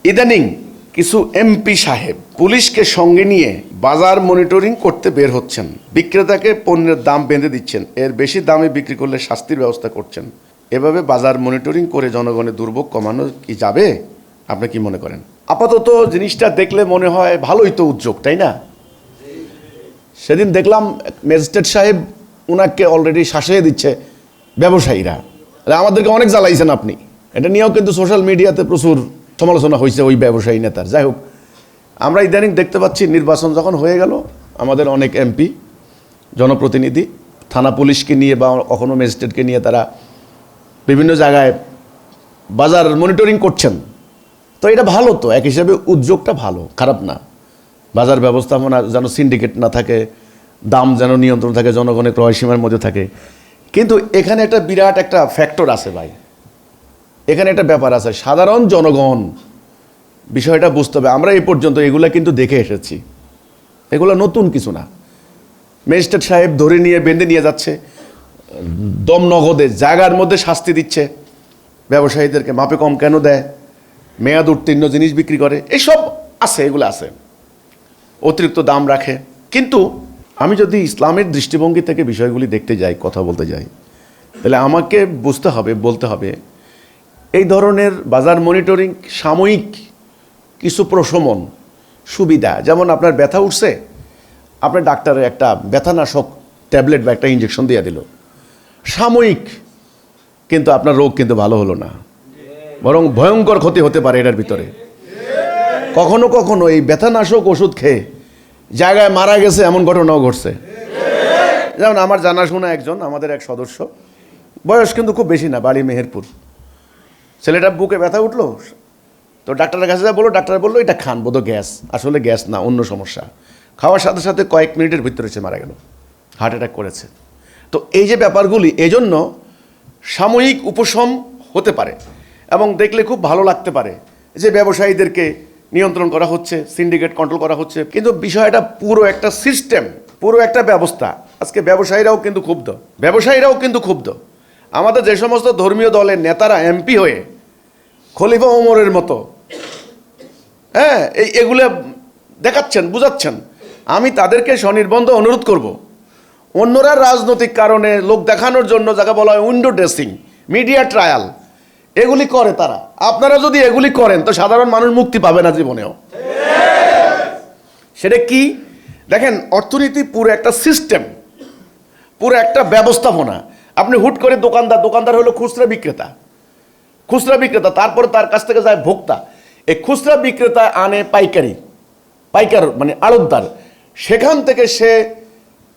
ইদানিং কিছু এমপি সাহেব পুলিশকে সঙ্গে নিয়ে বাজার মনিটরিং করতে বের হচ্ছেন, বিক্রেতাকে পণ্যের দাম বেঁধে দিচ্ছেন, এর বেশি দামে বিক্রি করলে শাস্তির ব্যবস্থা করছেন। এভাবে বাজার মনিটরিং করে জনগণের দুর্ভোগ কমানো কি যাবে? আপনি কি মনে করেন? আপাতত জিনিসটা দেখলে মনে হয় ভালোই তো উদ্যোগ, তাই না? সেদিন দেখলাম ম্যাজিস্ট্রেট সাহেব ওনাকে অলরেডি শাসিয়ে দিচ্ছে ব্যবসায়ীরা, আমাদেরকে অনেক জ্বালাইছেন আপনি। এটা নিয়েও কিন্তু সোশ্যাল মিডিয়াতে প্রচুর সমালোচনা হয়েছে ওই ব্যবসায়ী নেতার। যাই হোক, আমরা ইদানিং দেখতে পাচ্ছি নির্বাচন যখন হয়ে গেল, আমাদের অনেক এমপি জনপ্রতিনিধি থানা পুলিশকে নিয়ে বা কখনো ম্যাজিস্ট্রেটকে নিয়ে তারা বিভিন্ন জায়গায় বাজার মনিটরিং করছেন। তো এটা ভালো, তো এক হিসাবে উদ্যোগটা ভালো, খারাপ না। বাজার ব্যবস্থাপনা যেন সিন্ডিকেট না থাকে, দাম যেন নিয়ন্ত্রণ থাকে, জনগণের ক্রয় সীমার মধ্যে থাকে। কিন্তু এখানে একটা বিরাট একটা ফ্যাক্টর আছে ভাই, এখানে একটা ব্যাপার আছে, সাধারণ জনগণ বিষয়টা বুঝতে হবে। আমরা এই পর্যন্ত এগুলা কিন্তু দেখে এসেছি, এগুলো নতুন কিছু না। ম্যাজিস্ট্রেট সাহেব ধরে নিয়ে বেঁধে নিয়ে যাচ্ছে, দম নগদে জায়গার মধ্যে শাস্তি দিচ্ছে, ব্যবসায়ীদেরকে মাপে কম কেন দেয়, মেয়াদ উত্তীর্ণ জিনিস বিক্রি করে, এসব আছে, এগুলো আছে, অতিরিক্ত দাম রাখে। কিন্তু আমি যদি ইসলামের দৃষ্টিভঙ্গি থেকে বিষয়গুলি দেখতে যাই, কথা বলতে যাই, তাহলে আমাকে বুঝতে হবে, বলতে হবে, এই ধরনের বাজার মনিটরিং সাময়িক কিছু প্রশমন সুবিধা, যেমন আপনার ব্যথা উঠছে, আপনার ডাক্তারের একটা ব্যথানাশক ট্যাবলেট বা একটা ইঞ্জেকশন দিয়ে দিল, সাময়িক, কিন্তু আপনার রোগ কিন্তু ভালো হলো না, বরং ভয়ঙ্কর ক্ষতি হতে পারে এটার ভিতরে। কখনো কখনো এই ব্যথানাশক ওষুধ খেয়ে জায়গায় মারা গেছে, এমন ঘটনাও ঘটছে। যেমন আমার জানাশোনা একজন, আমাদের এক সদস্য, বয়স কিন্তু খুব বেশি না, বাড়ি মেহেরপুর। ছেলেটার বুকে ব্যথা উঠলো, তো ডাক্তারের কাছে যা বললো, ডাক্তার বললো এটা খান, বোধ গ্যাস। আসলে গ্যাস না, অন্য সমস্যা। খাওয়ার সাথে সাথে কয়েক মিনিটের ভিতরে সে মারা গেল, হার্ট অ্যাটাক করেছে। তো এই যে ব্যাপারগুলি, এজন্য সাময়িক উপশম হতে পারে এবং দেখলে খুব ভালো লাগতে পারে যে ব্যবসায়ীদেরকে নিয়ন্ত্রণ করা হচ্ছে, সিন্ডিকেট কন্ট্রোল করা হচ্ছে। কিন্তু বিষয়টা পুরো একটা সিস্টেম, পুরো একটা ব্যবস্থা। আজকে ব্যবসায়ীরাও কিন্তু ক্ষুব্ধ। আমাদের যে সমস্ত ধর্মীয় দলের নেতারা এমপি হয়ে খলিফা ওমরের মতো এগুলো দেখাচ্ছেন, বুঝাচ্ছেন, আমি তাদেরকে স্বনির্বন্ধ অনুরোধ করব, অন্যরা রাজনৈতিক কারণে লোক দেখানোর জন্য যাকে বলা হয় উইন্ডো ড্রেসিং, মিডিয়া ট্রায়াল, এগুলি করে তারা। আপনারা যদি এগুলি করেন তো সাধারণ মানুষ মুক্তি পাবে না জীবনেও। সেটা কি দেখেন, অর্থনীতি পুরো একটা সিস্টেম, পুরো একটা ব্যবস্থাপনা। আপনি হুট করে দোকানদার হলো খুচরা বিক্রেতা, তারপরে তার কাছ থেকে যায় ভোক্তা, এই খুচরা বিক্রেতা আনে পাইকার মানে আড়তদার, সেখান থেকে সে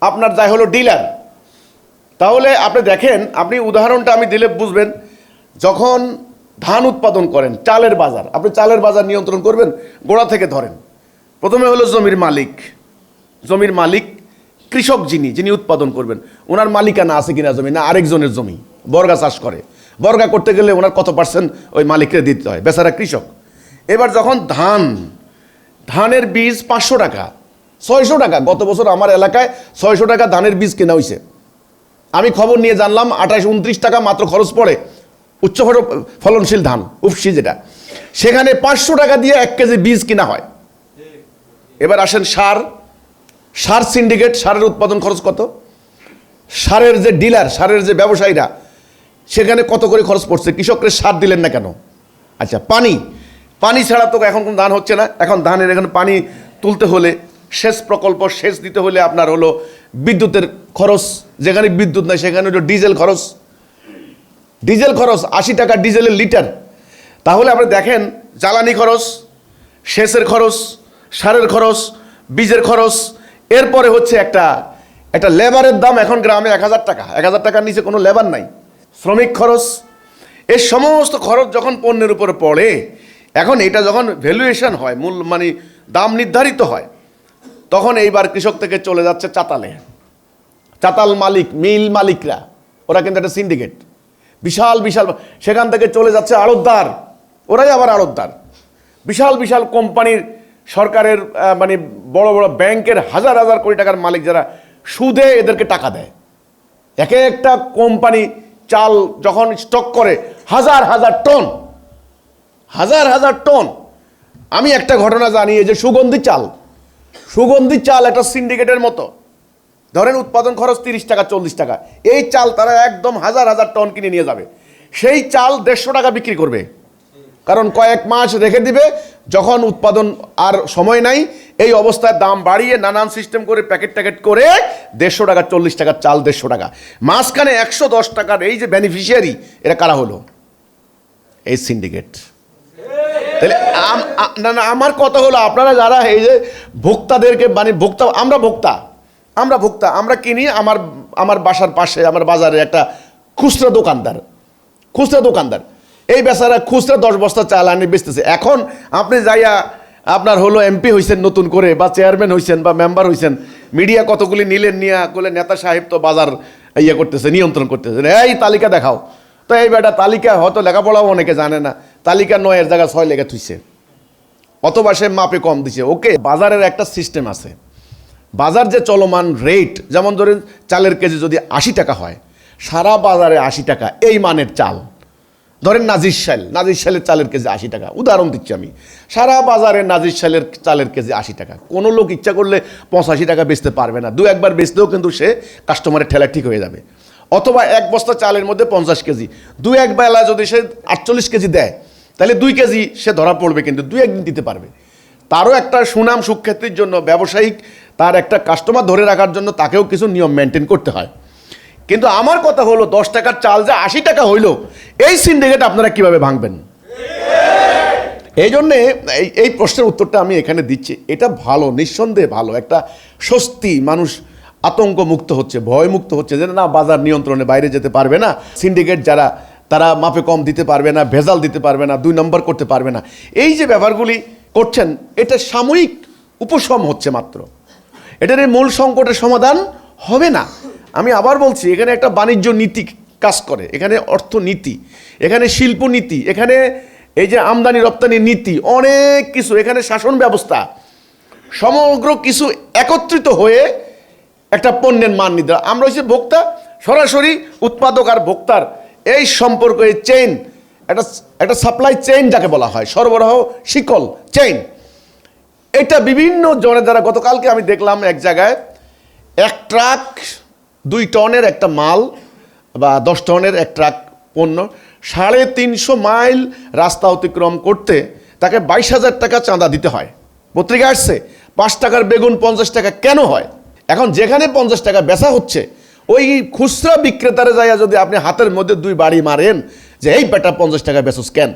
আপনার যায় হলো ডিলার। তাহলে আপনি দেখেন, আপনি উদাহরণটা আমি দিলে বুঝবেন, যখন ধান উৎপাদন করেন, চালের বাজার, আপনি চালের বাজার নিয়ন্ত্রণ করবেন, গোড়া থেকে ধরেন। প্রথমে হলো জমির মালিক, কৃষক যিনি উৎপাদন করবেন, ওনার মালিকানা আছে কিনা জমি, না আরেকজনের জমি, বর্গা চাষ করে, বর্গা করতে গেলে ওনার কত পার্সেন্ট ওই মালিককে দিতে হয়, বেচারা কৃষক। এবার যখন ধানের বীজ 500 টাকা, 600 টাকা, গত বছর আমার এলাকায় 600 টাকা ধানের বীজ কেনা হয়েছে। আমি খবর নিয়ে জানলাম 28-29 টাকা মাত্র খরচ পড়ে উচ্চ ফলনশীল ধান, উপসি যেটা, সেখানে 500 টাকা দিয়ে 1 কেজি বীজ কিনা হয়। এবার আসেন সার সিন্ডিকেট, সারের উৎপাদন খরচ কত, সারের যে ডিলার, সারের যে ব্যবসায়ীরা, সেখানে কত করে খরচ পড়ছে, কৃষকদের সার দিলেন না কেন? আচ্ছা, পানি ছাড়া তো এখন কোনো ধান হচ্ছে না। এখন ধানের এখানে পানি তুলতে হলে, সেচ প্রকল্প, সেচ দিতে হলে আপনার হলো বিদ্যুতের খরচ, যেখানে বিদ্যুৎ নাই সেখানে হলো ডিজেল খরচ 80 টাকা ডিজেলের লিটার। তাহলে আপনি দেখেন, জ্বালানি খরচ, সেচের খরচ, সারের খরচ, বীজের খরচ, এরপরে হচ্ছে একটা লেবারের দাম, এখন গ্রামে 1000 টাকা, 1000 টাকার নিচে কোনো লেবার নাই, শ্রমিক খরচ। এই সমস্ত খরচ যখন পণ্যের উপরে পড়ে, এখন এটা যখন ভ্যালুয়েশন হয়, মানে দাম নির্ধারিত হয়, তখন এইবার কৃষক থেকে চলে যাচ্ছে চাতাল মালিক, মিল মালিকরা, ওরা কিন্তু একটা সিন্ডিকেট, বিশাল সেখান থেকে চলে যাচ্ছে আড়তদার, ওরাই আবার আড়তদার, বিশাল কোম্পানির, সরকারের মানে বড় ব্যাংকের হাজার কোটি টাকার মালিক, যারা সুদে এদেরকে টাকা দেয়। একটা কোম্পানি চাল যখন স্টক করে হাজার টন, আমি একটা ঘটনা জানি, এই যে সুগন্ধি চাল একটা সিন্ডিকেটের মতো, ধরেন উৎপাদন খরচ 30 টাকা 40 টাকা, এই চাল তারা একদম হাজার হাজার টন কিনে নিয়ে যাবে, সেই চাল 150 টাকা বিক্রি করবে, কারণ কয়েক মাস রেখে দিবে, যখন উৎপাদন আর সময় নাই এই অবস্থায় দাম বাড়িয়ে নানান সিস্টেম করে প্যাকেট ট্যাকেট করে 150 টাকা 40 টাকার চাল 150 টাকা, মাঝখানে 110 টাকার এই যে বেনিফিশিয়ারি, এরা কারা হলো? এই সিন্ডিকেট। তাহলে না আমার কথা হলো, আপনারা যারা এই যে ভোক্তাদেরকে মানে আমরা ভোক্তা আমরা কিনি, আমার বাসার পাশে আমার বাজারে একটা খুচরা দোকানদার এই বেচারা খুচরা 10 বস্তা চাল আনি বেচতেছে। এখন আপনি যাইয়া আপনার হলো এমপি হয়েছেন নতুন করে, বা চেয়ারম্যান হয়েছেন, বা মেম্বার হয়েছেন, মিডিয়া কতগুলি নিলেন, নিয়ে বলে নেতা সাহেব তো বাজার করতেছে, নিয়ন্ত্রণ করতেছে, এই তালিকা দেখাও। তো এই বেটা তালিকা হয়তো লেখাপড়াও অনেকে জানে না, তালিকা 9-এর জায়গায় 6 লেখা থুইছে, অথবা সে মাপে কম দিছে। ওকে, বাজারের একটা সিস্টেম আছে, বাজার যে চলমান রেট, যেমন ধরেন চালের কেজি যদি 80 টাকা হয়, সারা বাজারে 80 টাকা এই মানের চাল, ধরেন নাজির শালের চালের কেজি 80 টাকা, উদাহরণ দিচ্ছি আমি, সারা বাজারে নাজির শালের চালের কেজি 80 টাকা। কোনো লোক ইচ্ছা করলে 85 টাকা বেচতে পারবে না, 2-1 বেচতেও কিন্তু সে কাস্টমারের ঠেলা ঠিক হয়ে যাবে। অথবা 1 বস্তা চালের মধ্যে 50 কেজি, 2-1 বেলা যদি সে 48 কেজি দেয়, তাহলে 2 কেজি সে ধরা পড়বে, কিন্তু 2-1 দিন দিতে পারবে। তারও একটা সুনাম সুখ্যাতির জন্য, ব্যবসায়িক তার একটা কাস্টমার ধরে রাখার জন্য তাকেও কিছু নিয়ম মেনটেন করতে হয়। কিন্তু আমার কথা হলো, 10 টাকার চাল যে 80 টাকা হইলো, এই সিন্ডিকেট আপনারা কিভাবে ভাঙবেন? এই জন্যে এই প্রশ্নের উত্তরটা আমি এখানে দিচ্ছি। এটা ভালো, নিঃসন্দেহে ভালো, একটা স্বস্তি, মানুষ আতঙ্ক মুক্ত হচ্ছে, ভয় মুক্ত হচ্ছে, যে না বাজার নিয়ন্ত্রণে বাইরে যেতে পারবে না, সিন্ডিকেট যারা তারা মাপে কম দিতে পারবে না, ভেজাল দিতে পারবে না, 2 নম্বর করতে পারবে না। এই যে ব্যাপারগুলি করছেন, এটা সাময়িক উপশম হচ্ছে মাত্র, এটার এই মূল সংকটের সমাধান হবে না। আমি আবার বলছি, এখানে একটা বাণিজ্য নীতি কাজ করে, এখানে অর্থনীতি, এখানে শিল্পনীতি, এখানে এই যে আমদানি রপ্তানি নীতি, অনেক কিছু, এখানে শাসন ব্যবস্থা, সমগ্র কিছু একত্রিত হয়ে একটা পণ্যের মান নির্ধারণ। আমরা হচ্ছে ভোক্তা, সরাসরি উৎপাদক আর ভোক্তার এই সম্পর্ক, এই চেইন, একটা সাপ্লাই চেইন যাকে বলা হয়, সরবরাহ শিকল চেইন, এটা বিভিন্ন জনের দ্বারা। গতকালকে আমি দেখলাম এক জায়গায় 1 ট্রাক 2 টনের একটা মাল, বা 10 টনের 1 ট্রাক পণ্য 350 মাইল রাস্তা অতিক্রম করতে তাকে 22,000 টাকা চাঁদা দিতে হয়। পত্রিকা আসছে 5 টাকার বেগুন 50 টাকা কেন হয়? এখন যেখানে 50 টাকা বেচা হচ্ছে, ওই খুচরা বিক্রেতারে যাইয়া যদি আপনি হাতের মধ্যে 2 বাড়ি মারেন যে এই বেটা 50 টাকা বেচোস কেন,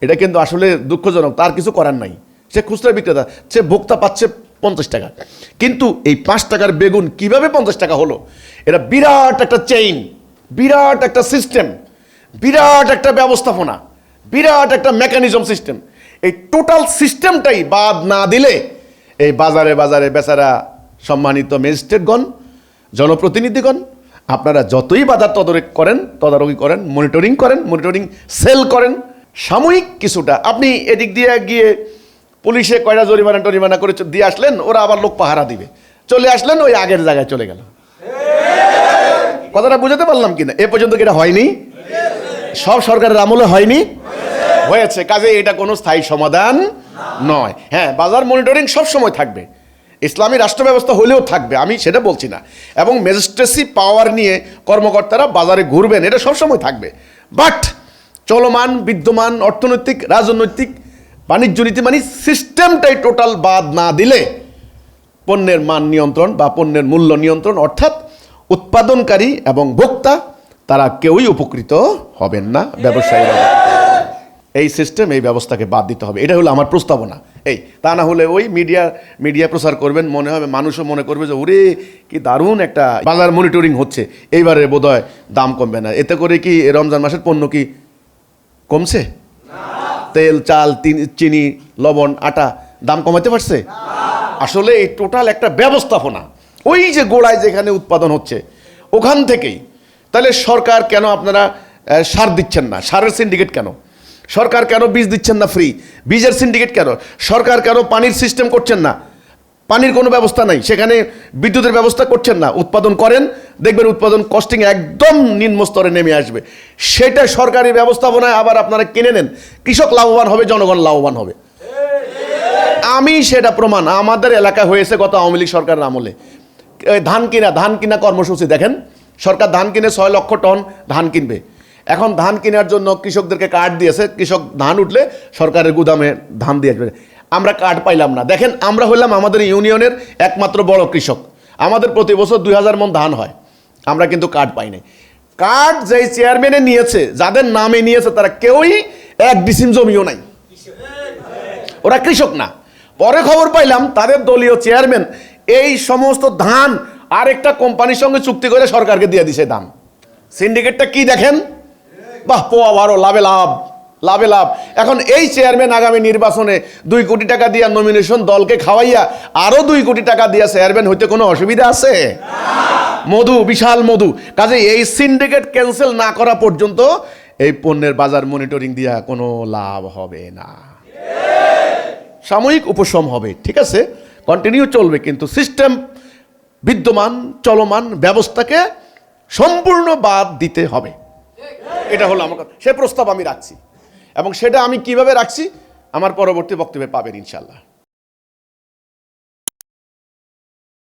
এটা কিন্তু আসলে দুঃখজনক, তার কিছু করার নাই। সে খুচরা বিক্রেতা, সে ভোক্তা পাচ্ছে 50 টাকা। কিন্তু এই 5 টাকার বেগুন কিভাবে 50 টাকা হলো, এটা বিরাট একটা চেইন, বিরাট একটা সিস্টেম, বিরাট একটা ব্যবস্থাপনা, বিরাট একটা মেকানিজম সিস্টেম। এই টোটাল সিস্টেমটাই বাদ না দিলে এই বাজারে বাজারে বেচারা সম্মানিত ম্যাজিস্ট্রেটগণ, জনপ্রতিনিধিগণ, আপনারা যতই বাজার তদারকি করেন, মনিটরিং সেল করেন, সাময়িক কিছুটা আপনি এদিক দিয়ে গিয়ে পুলিশে কয়টা জরিমানা করে দিয়ে আসলেন, ওরা আবার লোক পাহারা দিবে, চলে আসলেন, ওই আগের জায়গায় চলে গেল। কথাটা বুঝাতে পারলাম কিনা? এ পর্যন্ত কি এটা হয়নি? সব সরকারের আমলে হয়নি, হয়েছে। কাজে এটা কোনো স্থায়ী সমাধান নয়। হ্যাঁ, বাজার মনিটরিং সব সময় থাকবে, ইসলামী রাষ্ট্র ব্যবস্থা হলেও থাকবে, আমি সেটা বলছি না, এবং ম্যাজিস্ট্রেসি পাওয়ার নিয়ে কর্মকর্তারা বাজারে ঘুরবেন, এটা সবসময় থাকবে। বাট চলমান বিদ্যমান অর্থনৈতিক, রাজনৈতিক, বাণিজ্য নীতি মানে সিস্টেমটাই টোটাল বাদ না দিলে পণ্যের মান নিয়ন্ত্রণ বা পণ্যের মূল্য নিয়ন্ত্রণ, অর্থাৎ উৎপাদনকারী এবং ভোক্তা তারা কেউই উপকৃত হবেন না, ব্যবসায়ীরা। এই সিস্টেম, এই ব্যবস্থাকে বাদ দিতে হবে, এটা হলো আমার প্রস্তাবনা। তা না হলে ওই মিডিয়া প্রচার করবেন, মনে হবে, মানুষও মনে করবে যে ওরে কি দারুণ একটা বাজার মনিটরিং হচ্ছে, এইবারে বোধহয় দাম কমবে না। এতে করে কি রমজান মাসের পণ্য কি কমছে? তেল, চাল, চিনি, লবণ, আটা দাম কমাতে পারছে? আসলে এই টোটাল একটা ব্যবস্থাপনা, ওই যে গোড়ায় যেখানে উৎপাদন হচ্ছে ওখান থেকেই। তাহলে সরকার কেন আপনারা সার দিচ্ছেন না? সারের সিন্ডিকেট কেন? সরকার কেন বীজ দিচ্ছেন না ফ্রি? বীজের সিন্ডিকেট কেন? সরকার কেন পানির সিস্টেম করছেন না? পানির কোনো ব্যবস্থা নাই, সেখানে বিদ্যুতের ব্যবস্থা করছেন না। উৎপাদন করেন, দেখবেন উৎপাদন কস্টিং একদম নিম্ন স্তরে নেমে আসবে। সেটা সরকারি ব্যবস্থাপনায় আবার আপনারা কিনে নেন, কৃষক লাভবান হবে, জনগণ লাভবান হবে। আমি সেটা প্রমাণ আমাদের এলাকা হয়েছে গত আওয়ামী লীগ সরকারের আমলে। ধান কিনা কর্মসূচি দেখেন, সরকার ধান কিনে 6 লক্ষ টন ধান কিনবে। এখন ধান কেনার জন্য কৃষকদেরকে কার্ড দিয়েছে, কৃষক ধান উঠলে সরকারের গুদামে ধান দিয়ে আসবে। আমরা কার্ড পাইলাম না। দেখেন, আমরা হলাম আমাদের ইউনিয়নের একমাত্র বড় কৃষক, আমাদের প্রতি বছর 2000 মণ ধান হয়, আমরা কিন্তু কার্ড পাই নাই। কার্ড যেই চেয়ারম্যানে নিয়েছে, যাদের নামে নিয়েছে, তারা কেউই 1 ডিসিম জমিও নাই, ওরা কৃষক না। পরে খবর পাইলাম তাদের দলীয় চেয়ারম্যান এই সমস্ত ধান আরেকটা কোম্পানির সঙ্গে চুক্তি করে সরকারকে দিয়ে দিছে ধান। সিন্ডিকেটটা কি দেখেন, বাহ, পোয়া বারো, লাভে লাভ, লাভে লাভ। এখন এই চেয়ারম্যান আগামী নির্বাচনে 2 কোটি টাকা দিয়া নমিনেশন দলকে খাওয়াইয়া আরো 2 কোটি টাকা দিয়া চেয়ারম্যান হইতে কোনো অসুবিধা আছে? মধু, বিশাল মধু। কাজে এই সিন্ডিকেট ক্যান্সেল না করা পর্যন্ত এই পণ্যের বাজার মনিটরিং দিয়া কোনো লাভ হবে না। সাময়িক উপশম হবে, ঠিক আছে, কন্টিনিউ চলবে, কিন্তু সিস্টেম বিদ্যমান চলমান ব্যবস্থাকে সম্পূর্ণ বাদ দিতে হবে। এটা হলো আমার কথা। সে প্রস্তাব আমি রাখছি, এবং সেটা আমি কিভাবে রাখছি আমার পরবর্তী বক্তব্যে পাবেন ইনশাল্লাহ।